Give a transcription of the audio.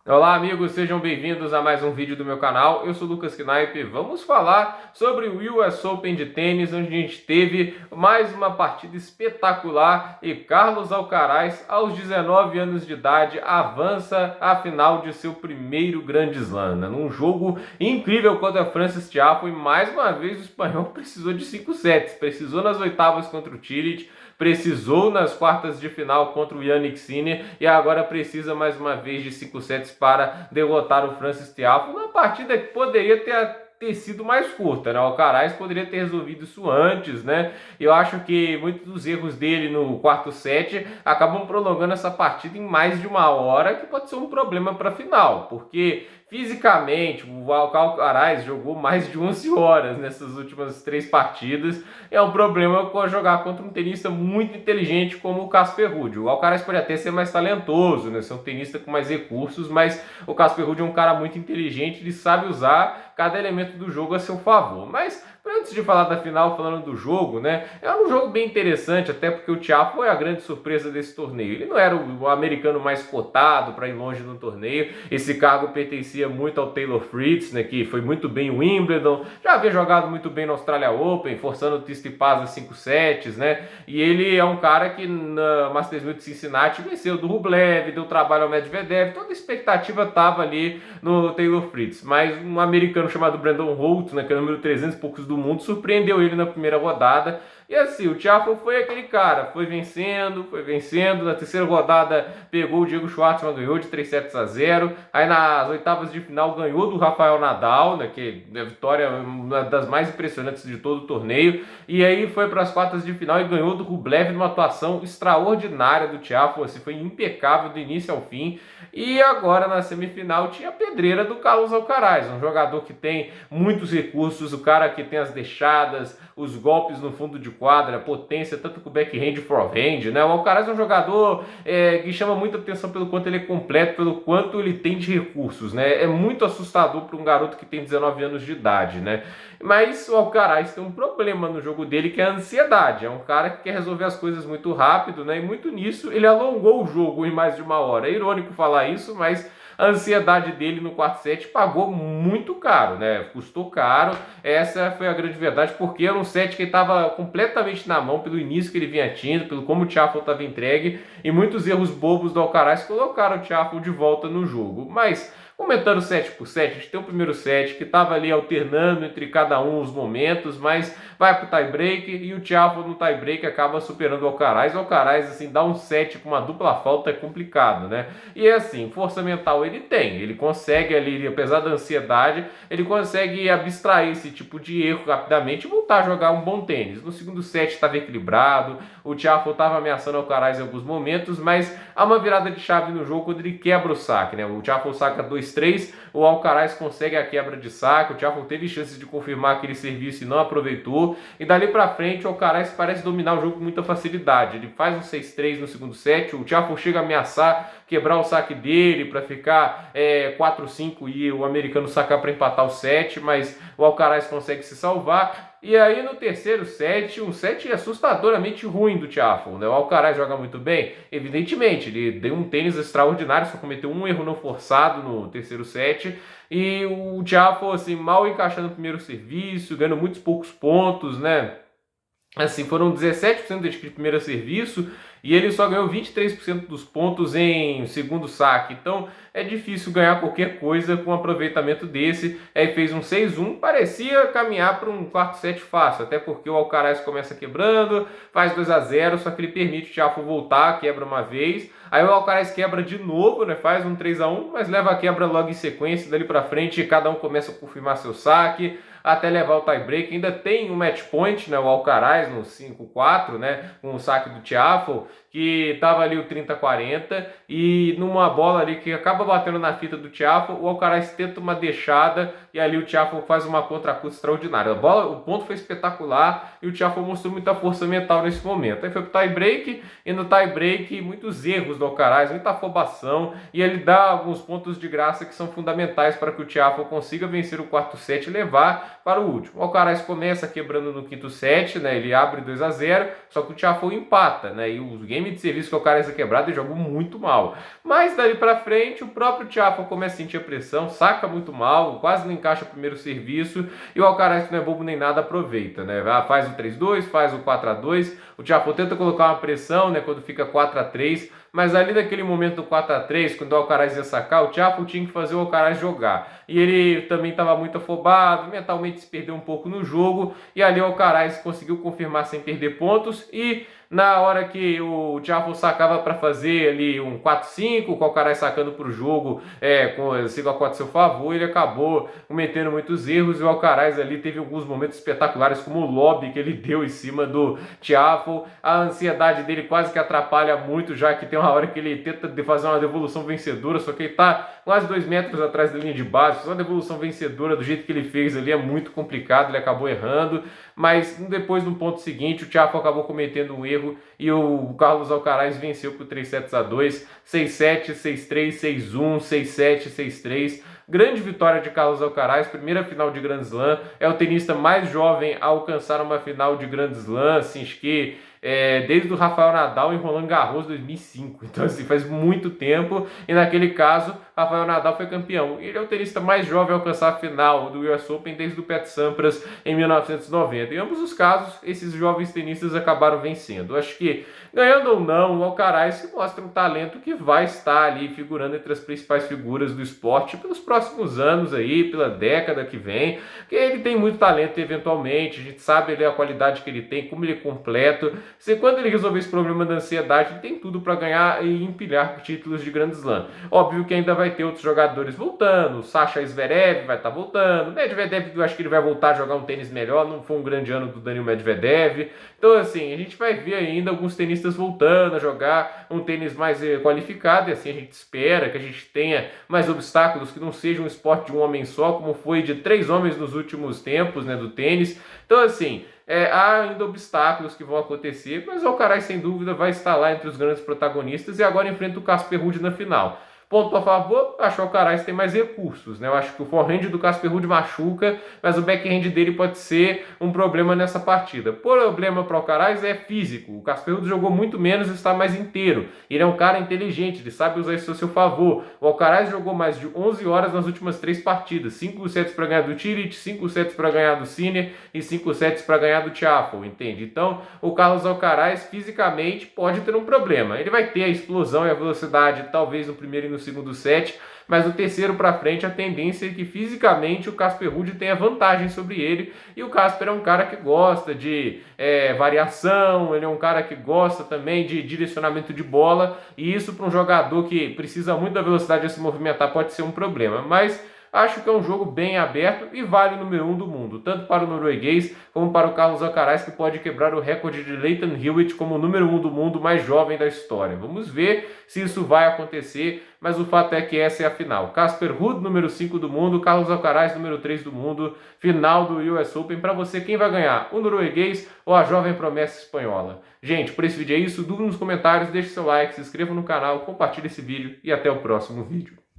Olá amigos, sejam bem-vindos a mais um vídeo do meu canal. Eu sou o Lucas Knipe. Vamos falar sobre o US Open de tênis, onde a gente teve mais uma partida espetacular e Carlos Alcaraz, aos 19 anos de idade, avança à final de seu primeiro Grande Slam, né? Num jogo incrível contra Frances Tiafoe, e mais uma vez o espanhol precisou de 5 sets, precisou nas oitavas contra o Cilic, precisou nas quartas de final contra o Jannik Sinner e agora precisa mais uma vez de 5 sets para derrotar o Francis Tiafoe, uma partida que poderia ter sido mais curta, né? O Alcaraz poderia ter resolvido isso antes, né? Eu acho que muitos dos erros dele no quarto set acabam prolongando essa partida em mais de uma hora, que pode ser um problema para a final, porque fisicamente o Alcaraz jogou mais de 11 horas nessas últimas 3 partidas. É um problema com jogar contra um tenista muito inteligente como o Casper Ruud. O Alcaraz pode até ser mais talentoso, né? Ser um tenista com mais recursos, mas o Casper Ruud é um cara muito inteligente, ele sabe usar cada elemento do jogo a seu favor. Mas antes de falar da final, falando do jogo, né? É um jogo bem interessante, até porque o Tiafoe foi a grande surpresa desse torneio. Ele não era o americano mais cotado para ir longe no torneio. Esse cargo pertencia muito ao Taylor Fritz, né? Que foi muito bem em Wimbledon, já havia jogado muito bem no Australia Open, forçando o Tsitsipas a 5 sets, né? E ele é um cara que na Masters 1000 de Cincinnati venceu do Rublev, deu trabalho ao Medvedev, toda a expectativa estava ali no Taylor Fritz. Mas um americano chamado Brandon Holt, né, que é o número 300 e poucos do mundo, surpreendeu ele na primeira rodada. E assim, o Tiafoe foi aquele cara, foi vencendo. Na terceira rodada pegou o Diego Schwartzman, ganhou de 3 sets a 0. Aí nas oitavas de final ganhou do Rafael Nadal, né, que a vitória é uma das mais impressionantes de todo o torneio. E aí foi para as quartas de final e ganhou do Rublev numa atuação extraordinária do Tiafoe, assim, foi impecável do início ao fim. E agora na semifinal tinha a pedreira do Carlos Alcaraz, um jogador que tem muitos recursos, o cara que tem as deixadas, os golpes no fundo de quadra, potência, tanto com backhand e forehand, né? O Alcaraz é um jogador que chama muita atenção pelo quanto ele é completo, pelo quanto ele tem de recursos, né? É muito assustador para um garoto que tem 19 anos de idade, né? Mas o Alcaraz tem um problema no jogo dele, que é a ansiedade. É um cara que quer resolver as coisas muito rápido, né? E muito nisso ele alongou o jogo em mais de uma hora. É irônico falar isso, mas a ansiedade dele no quarto set pagou muito caro, né? Custou caro. Essa foi a grande verdade, porque era um set que ele estava completamente na mão pelo início que ele vinha tendo, pelo como o Tiafoe estava entregue, e muitos erros bobos do Alcaraz colocaram o Tiafoe de volta no jogo. Mas comentando set por set, a gente tem o primeiro set que estava ali alternando entre cada um os momentos, mas vai pro tie-break e o Tiafoe no tie-break acaba superando o Alcaraz. O Alcaraz, assim, dá um set com uma dupla falta é complicado, né? E é assim, força mental ele tem, ele consegue ali, apesar da ansiedade, ele consegue abstrair esse tipo de erro rapidamente e voltar a jogar um bom tênis. No segundo set estava equilibrado, o Tiafoe estava ameaçando o Alcaraz em alguns momentos, mas há uma virada de chave no jogo quando ele quebra o saque, né? O Tiafoe saca 2-3, o Alcaraz consegue a quebra de saque, o Tiafoe teve chances de confirmar aquele serviço e não aproveitou, e dali pra frente o Alcaraz parece dominar o jogo com muita facilidade. Ele faz um 6-3 no segundo set, o Tiafoe chega a ameaçar quebrar o saque dele para ficar 4-5 e o americano sacar para empatar o set, mas o Alcaraz consegue se salvar. E aí no terceiro set, um set assustadoramente ruim do Tiafoe, né? O Alcaraz joga muito bem, evidentemente, ele deu um tênis extraordinário, só cometeu um erro não forçado no terceiro set, e o Tiafoe, assim, mal encaixando o primeiro serviço, ganhando muitos poucos pontos, né? Assim, foram 17% de primeiro serviço e ele só ganhou 23% dos pontos em segundo saque. Então é difícil ganhar qualquer coisa com um aproveitamento desse. Aí fez um 6-1, parecia caminhar para um quarto set fácil, até porque o Alcaraz começa quebrando, faz 2-0, só que ele permite o Tiafoe voltar, quebra uma vez. Aí o Alcaraz quebra de novo, né? Faz um 3-1, mas leva a quebra logo em sequência, dali para frente cada um começa a confirmar seu saque até levar o tie-break. Ainda tem um match point, né, o Alcaraz no 5-4, né, com o saque do Tiafoe, que estava ali o 30-40, e numa bola ali que acaba batendo na fita do Tiafoe, o Alcaraz tenta uma deixada, e ali o Tiafoe faz uma contra-curta extraordinária. A bola, o ponto foi espetacular, e o Tiafoe mostrou muita força mental nesse momento. Aí foi pro tie-break, e no tie-break muitos erros do Alcaraz, muita afobação, e ele dá alguns pontos de graça que são fundamentais para que o Tiafoe consiga vencer o quarto set e levar para o último. O Alcaraz começa quebrando no quinto set, né? Ele abre 2-0, só que o Tiafoe empata, né? E o game game de serviço que o Alcaraz é quebrado e jogou muito mal. Mas dali pra frente, o próprio Tiafoe começa a sentir a pressão, saca muito mal, quase não encaixa o primeiro serviço, e o Alcaraz, que não é bobo nem nada, aproveita, né? Faz o 3-2, faz o 4-2, o Tiafoe tenta colocar uma pressão, né, quando fica 4-3, mas ali naquele momento do 4-3, quando o Alcaraz ia sacar, o Tiafoe tinha que fazer o Alcaraz jogar. E ele também estava muito afobado, mentalmente se perdeu um pouco no jogo, e ali o Alcaraz conseguiu confirmar sem perder pontos, e na hora que o Tiafoe sacava para fazer ali um 4-5, com o Alcaraz sacando para o jogo com 5-4 a seu favor, ele acabou cometendo muitos erros, e o Alcaraz ali teve alguns momentos espetaculares, como o lobby que ele deu em cima do Tiafoe. A ansiedade dele quase que atrapalha muito, já que tem uma hora que ele tenta fazer uma devolução vencedora, só que ele está quase 2 metros atrás da linha de base. Fazer uma devolução vencedora do jeito que ele fez ali é muito complicado, ele acabou errando, mas depois no ponto seguinte o Tiafoe acabou cometendo um erro e o Carlos Alcaraz venceu por 3-2, 6-7, 6-3, 6-1, 6-7, 6-3. Grande vitória de Carlos Alcaraz, primeira final de Grand Slam, é o tenista mais jovem a alcançar uma final de Grand Slam, assim, acho que desde o Rafael Nadal em Roland Garros 2005, então assim, faz muito tempo, e naquele caso, Rafael Nadal foi campeão. Ele é o tenista mais jovem a alcançar a final do US Open desde o Pete Sampras em 1990. Em ambos os casos, esses jovens tenistas acabaram vencendo. Acho que, ganhando ou não, o Alcaraz se mostra um talento que vai estar ali figurando entre as principais figuras do esporte pelos próximos anos aí, pela década que vem, porque ele tem muito talento eventualmente, a gente sabe a qualidade que ele tem, como ele é completo. Se quando ele resolver esse problema da ansiedade, ele tem tudo para ganhar e empilhar títulos de Grand Slam. Óbvio que ainda vai ter outros jogadores voltando, o Sasha Zverev vai estar voltando, o Medvedev, eu acho que ele vai voltar a jogar um tênis melhor, não foi um grande ano do Daniil Medvedev. Então assim, a gente vai ver ainda alguns tenistas voltando a jogar um tênis mais qualificado, e assim a gente espera que a gente tenha mais obstáculos, que não seja um esporte de um homem só, como foi de 3 homens nos últimos tempos, né, do tênis. Então assim, há ainda obstáculos que vão acontecer, mas o Alcaraz sem dúvida vai estar lá entre os grandes protagonistas, e agora enfrenta o Casper Ruud na final. Ponto a favor, acho que o Alcaraz tem mais recursos, né? Eu acho que o forehand do Casper Ruud machuca, mas o backhand dele pode ser um problema nessa partida. O problema para o Alcaraz é físico. O Casper Ruud jogou muito menos e está mais inteiro. Ele é um cara inteligente, ele sabe usar isso a seu favor. O Alcaraz jogou mais de 11 horas nas últimas 3 partidas. 5 sets para ganhar do Cilic, 5 sets para ganhar do Sinner e 5 sets para ganhar do Tiafoe, entende? Então, o Carlos Alcaraz fisicamente pode ter um problema. Ele vai ter a explosão e a velocidade, talvez no primeiro e no segundo set, mas no terceiro para frente a tendência é que fisicamente o Casper Ruud tenha vantagem sobre ele, e o Casper é um cara que gosta de variação, ele é um cara que gosta também de direcionamento de bola, e isso para um jogador que precisa muito da velocidade de se movimentar pode ser um problema, mas acho que é um jogo bem aberto e vale o número 1 do mundo, tanto para o norueguês como para o Carlos Alcaraz, que pode quebrar o recorde de Lleyton Hewitt como o número 1 do mundo mais jovem da história. Vamos ver se isso vai acontecer, mas o fato é que essa é a final. Casper Ruud, número 5 do mundo, Carlos Alcaraz, número 3 do mundo, final do US Open. Para você, quem vai ganhar? O norueguês ou a jovem promessa espanhola? Gente, por esse vídeo é isso. Dúvida nos comentários, deixe seu like, se inscreva no canal, compartilhe esse vídeo e até o próximo vídeo.